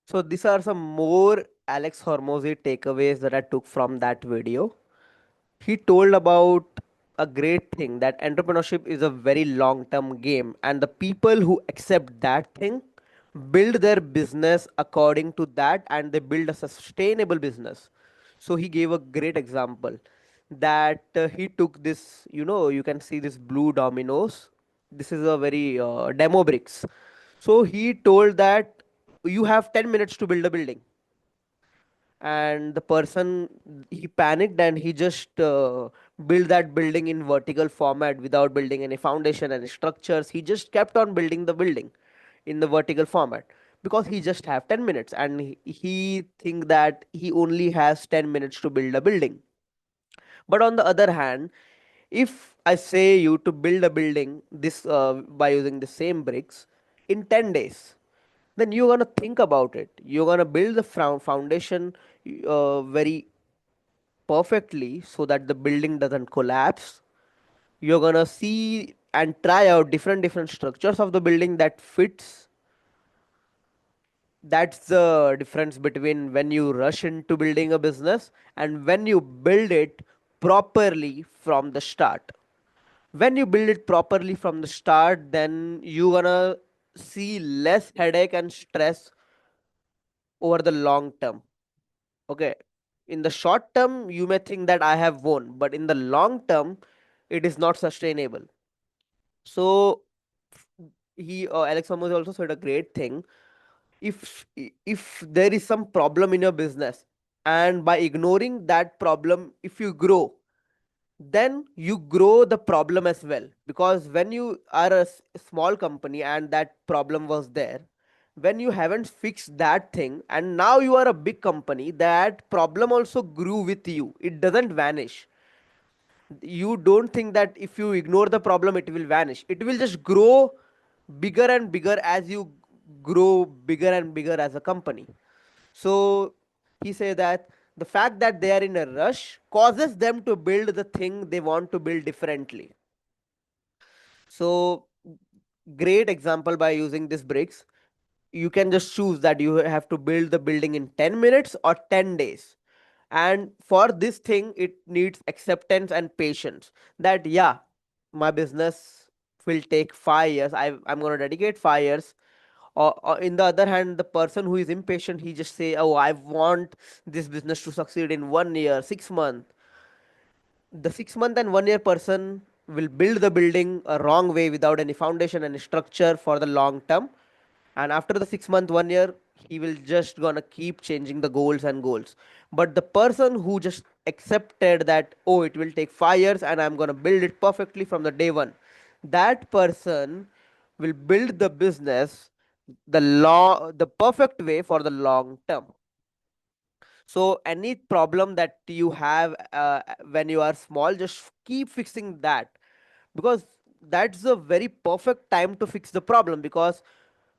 So these are some more Alex Hormozi takeaways that I took from that video. He told about a great thing that entrepreneurship is a very long term game, and the people who accept that thing build their business according to that, and they build a sustainable business. So he gave a great example that he took this, you can see this blue dominoes. This is a very demo bricks. So he told that you have 10 minutes to build a building, and the person, he panicked and he just built that building in vertical format without building any foundation and structures. He just kept on building the building in the vertical format because he just have 10 minutes, and he think that he only has 10 minutes to build a building. But on the other hand, if I say you to build a building this by using the same bricks in 10 days, then you're gonna think about it. You're gonna build the foundation very perfectly so that the building doesn't collapse. You're gonna see and try out different structures of the building that fits. That's the difference between when you rush into building a business and when you build it properly from the start. When you build it properly from the start, then you're gonna see less headache and stress over the long term. Okay, in the short term you may think that I have won, but in the long term it is not sustainable. So he Alex Amos also said a great thing. If there is some problem in your business, and by ignoring that problem, if you grow, then you grow the problem as well. Because when you are a small company and that problem was there, when you haven't fixed that thing and now you are a big company, that problem also grew with you. It doesn't vanish. You don't think that if you ignore the problem it will vanish. It will just grow bigger and bigger as you grow bigger and bigger as a company. So he say that the fact that they are in a rush causes them to build the thing they want to build differently. So great example by using this bricks. You can just choose that you have to build the building in 10 minutes or 10 days. And for this thing it needs acceptance and patience, that yeah, my business will take 5 years. I'm going to dedicate 5 years. Or in the other hand, the person who is impatient, he just say, oh, I want this business to succeed in 1 year, 6 months. The 6 month and 1 year person will build the building a wrong way without any foundation and structure for the long term. And after the 6 month, 1 year, he will just gonna keep changing the goals. But the person who just accepted that, oh, it will take 5 years and I'm gonna build it perfectly from the day one, that person will build the business the perfect way for the long term. So any problem that you have when you are small, just keep fixing that, because that's a very perfect time to fix the problem. Because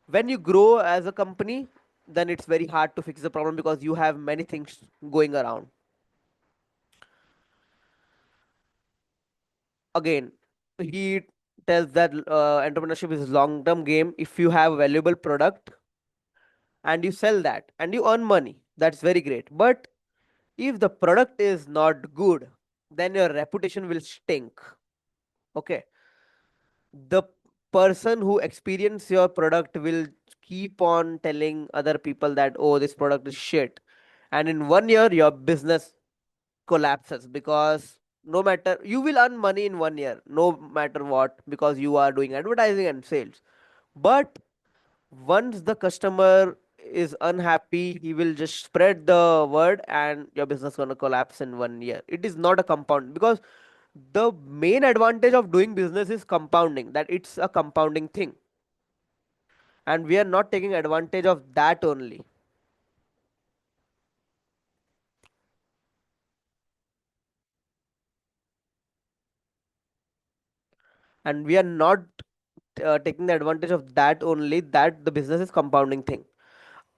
when you grow as a company, then it's very hard to fix the problem because you have many things going around. Again, he tells that entrepreneurship is a long term game. If you have a valuable product and you sell that and you earn money, that's very great. But if the product is not good, then your reputation will stink. Okay, the person who experience your product will keep on telling other people that, oh, this product is shit, and in 1 year your business collapses. Because no matter, you will earn money in 1 year no matter what, because you are doing advertising and sales. But once the customer is unhappy, he will just spread the word and your business gonna collapse in 1 year. It is not a compound, because the main advantage of doing business is compounding, that it's a compounding thing, and we are not taking advantage of that only. And we are not taking the advantage of that only, that the business is compounding thing.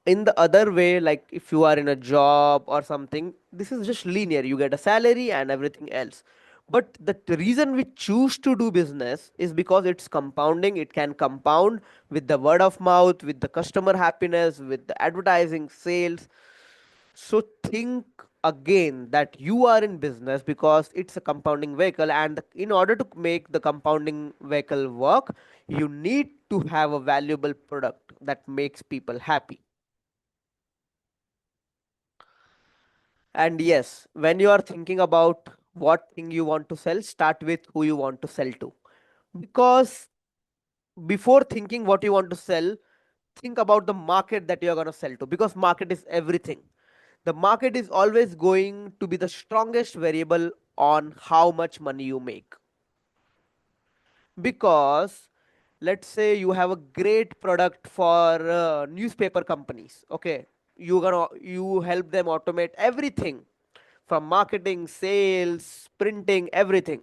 In the other way, like if you are in a job or something, this is just linear, you get a salary and everything else. But the reason we choose to do business is because it's compounding. It can compound with the word of mouth, with the customer happiness, with the advertising, sales. So think again that you are in business because it's a compounding vehicle, and in order to make the compounding vehicle work, you need to have a valuable product that makes people happy. And yes, when you are thinking about what thing you want to sell, start with who you want to sell to. Because before thinking what you want to sell, think about the market that you're going to sell to, because market is everything. The market is always going to be the strongest variable on how much money you make. Because let's say you have a great product for newspaper companies, okay, you help them automate everything from marketing, sales, printing, everything,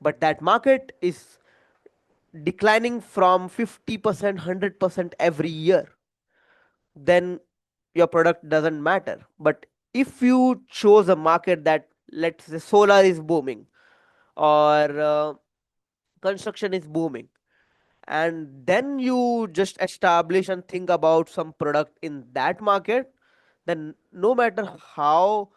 but that market is declining from 50% 100% every year, then your product doesn't matter. But if you chose a market that, let's say, solar is booming, or construction is booming, and then you just establish and think about some product in that market, then no matter how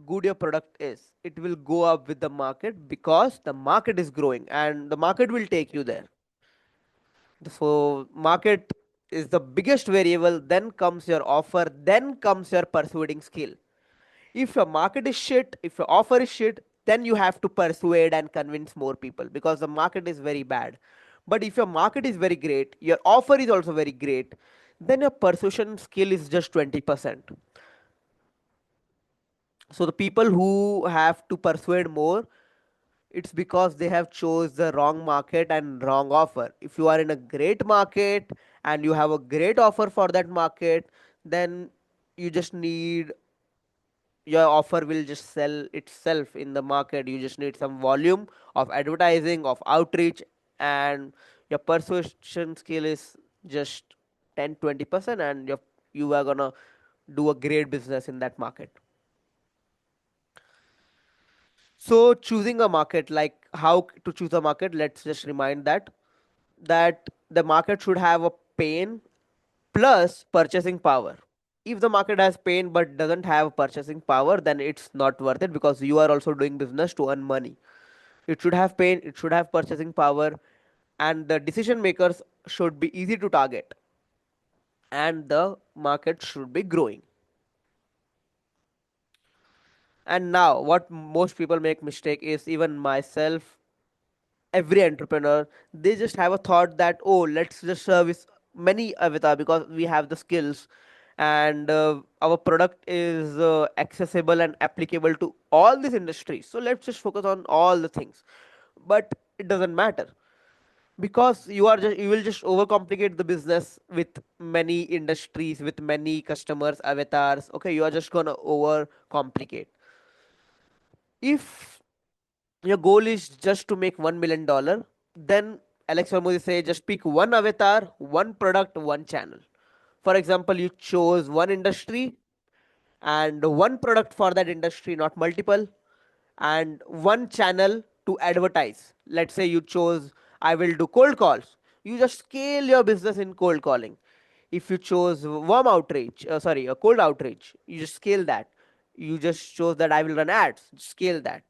good your product is, it will go up with the market, because the market is growing and the market will take you there. So market is the biggest variable, then comes your offer, then comes your persuading skill. If your market is shit, if your offer is shit, then you have to persuade and convince more people, because the market is very bad. But if your market is very great, your offer is also very great, then your persuasion skill is just 20%. So the people who have to persuade more, it's because they have chose the wrong market and wrong offer. If you are in a great market and you have a great offer for that market, then you just need, your offer will just sell itself in the market. You just need some volume of advertising, of outreach, and your persuasion skill is just 10-20%, and you are gonna do a great business in that market. So choosing a market, like how to choose a market, let's just remind that the market should have a pain plus purchasing power. If the market has pain but doesn't have purchasing power, then it's not worth it, because you are also doing business to earn money. It should have pain, it should have purchasing power, and the decision makers should be easy to target, and the market should be growing. And now what most people make mistake is, even myself, every entrepreneur, they just have a thought that, oh, let's just service many avatar because we have the skills, and our product is accessible and applicable to all these industries, so let's just focus on all the things. But it doesn't matter, because you will just overcomplicate the business with many industries, with many customers, avatars. Okay, you are just gonna overcomplicate. If your goal is just to make $1 million, then Alex Hormozi say just pick one avatar, one product, one channel. For example, you chose one industry and one product for that industry, not multiple, and one channel to advertise. Let's say you chose, I will do cold calls. You just scale your business in cold calling. If you chose warm outreach, sorry, a cold outreach, you just scale that. You just chose that I will run ads, scale that.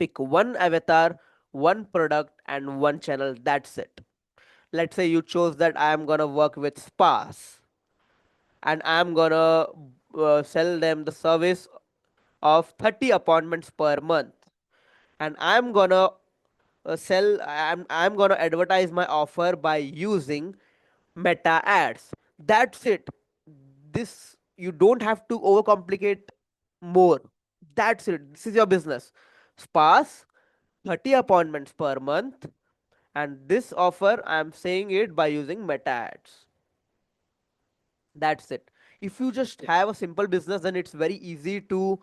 Pick one avatar, one product, and one channel. That's it. Let's say you chose that I am gonna work with spas, and I am gonna sell them the service of 30 appointments per month, and I'm gonna I'm gonna advertise my offer by using meta ads. That's it. This, you don't have to overcomplicate more. That's it. This is your business. Spas, 30 appointments per month, and this offer I'm saying it by using meta ads. That's it. If you just have a simple business, then it's very easy to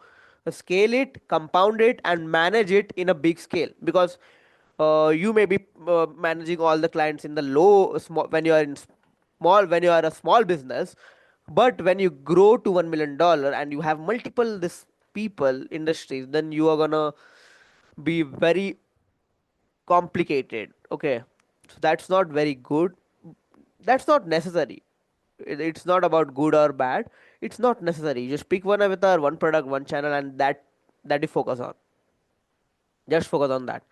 scale it, compound it, and manage it in a big scale. Because you may be managing all the clients in the low small when you are in small, when you are a small business, but when you grow to $1 million and you have multiple this people industries, then you are gonna be very complicated. Okay, so that's not very good. That's not necessary. It's not about good or bad. It's not necessary. You just pick one avatar, one product, one channel, and that you focus on. Just focus on that.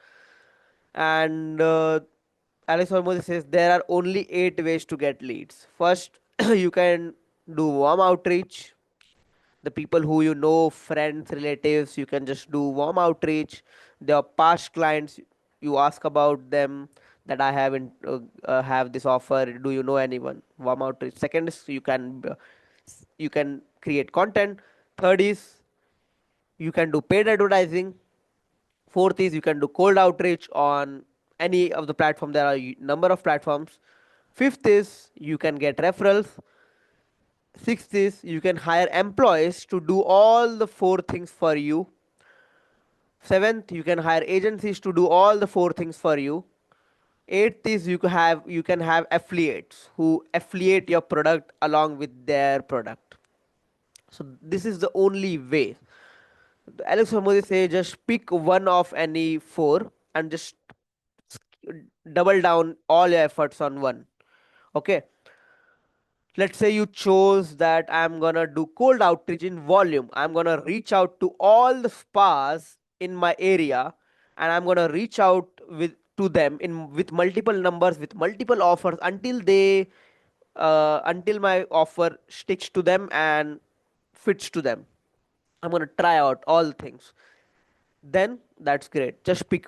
And Alex Hormozi says there are only 8 ways to get leads. First, you can do warm outreach. The people who you know, friends, relatives, you can just do warm outreach. They are past clients. You ask about them, that I haven't have this offer. Do you know anyone? Warm outreach. Second is you can create content. Third is you can do paid advertising. Fourth is you can do cold outreach on any of the platform. There are number of platforms. Fifth is you can get referrals. Sixth is you can hire employees to do all the four things for you. Seventh, you can hire agencies to do all the four things for you. Eighth is you can have affiliates who affiliate your product along with their product. So this is the only way. Alex Hormozzi say just pick one of any four and just double down all your efforts on one. Okay, let's say you chose that I'm gonna do cold outreach in volume. I'm gonna reach out to all the spas in my area, and I'm gonna reach out with to them in with multiple numbers, with multiple offers until my offer sticks to them and fits to them. I'm gonna try out all the things. Then that's great. Just pick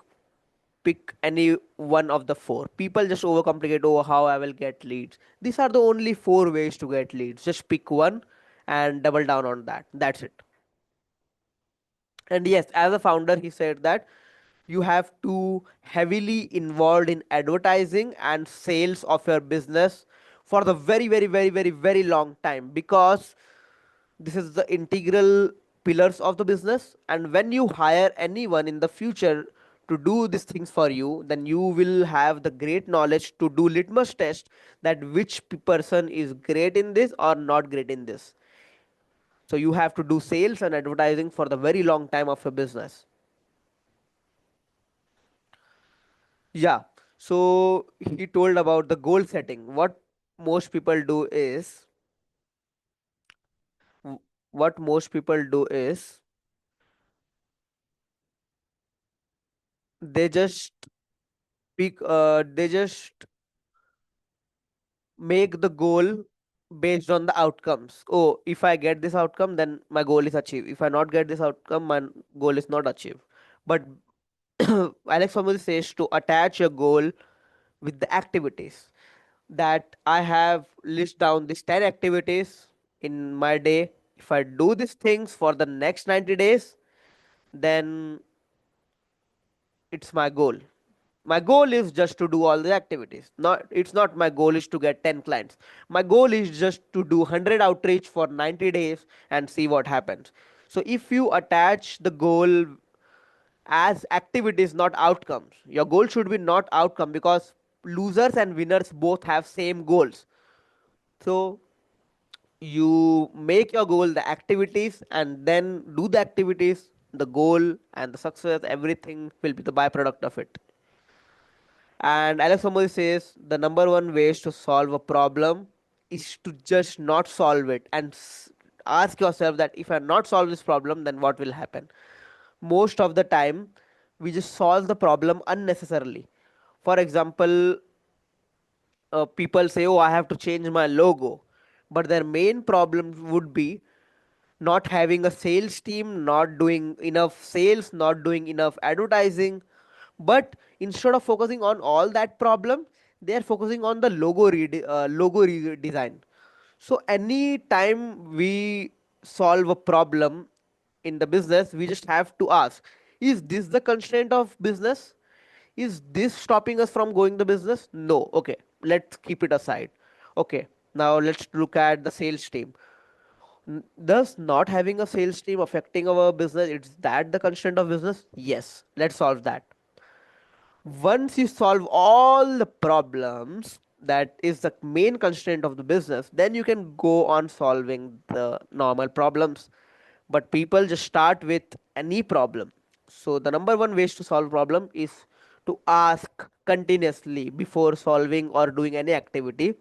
any one of the four. People just overcomplicate over how I will get leads. These are the only four ways to get leads. Just pick one and double down on that. That's it. And yes, as a founder, he said that you have to heavily involved in advertising and sales of your business for the very, very, very, very, very long time, because this is the integral pillars of the business. And when you hire anyone in the future to do these things for you, then you will have the great knowledge to do litmus test that which person is great in this or not great in this. So you have to do sales and advertising for the very long time of your business. Yeah. So he told about the goal setting. Most people do is what most people do is they just they just make the goal based on the outcomes. Oh, if I get this outcome, then my goal is achieved. If I not get this outcome, my goal is not achieved. But Alex Hormozi says to attach your goal with the activities. That I have list down these 10 activities in my day. If I do these things for the next 90 days, then it's my goal. My goal is just to do all the activities. Not It's not my goal is to get 10 clients. My goal is just to do 100 outreach for 90 days and see what happens. So if you attach the goal as activities, not outcomes, your goal should be not outcome, because losers and winners both have same goals. So you make your goal the activities and then do the activities. The goal and the success, everything will be the byproduct of it. And Alex Hormozi says the number one ways to solve a problem is to just not solve it and ask yourself that if I not solve this problem, then what will happen. Most of the time we just solve the problem unnecessarily. For example, people say, oh, I have to change my logo, but their main problem would be not having a sales team, not doing enough sales, not doing enough advertising. But instead of focusing on all that problem, they are focusing on the logo redesign. So any time we solve a problem in the business, we just have to ask, is this the constraint of business? Is this stopping us from going the business? No. Okay, let's keep it aside. Okay, now let's look at the sales team. Does not having a sales team affecting our business, it's that the constraint of business? Yes, let's solve that. Once you solve all the problems that is the main constraint of the business, then you can go on solving the normal problems. But people just start with any problem. So the number one ways to solve problem is to ask continuously before solving or doing any activity.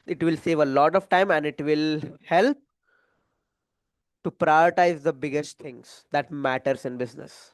It will save a lot of time and it will help to prioritize the biggest things that matters in business.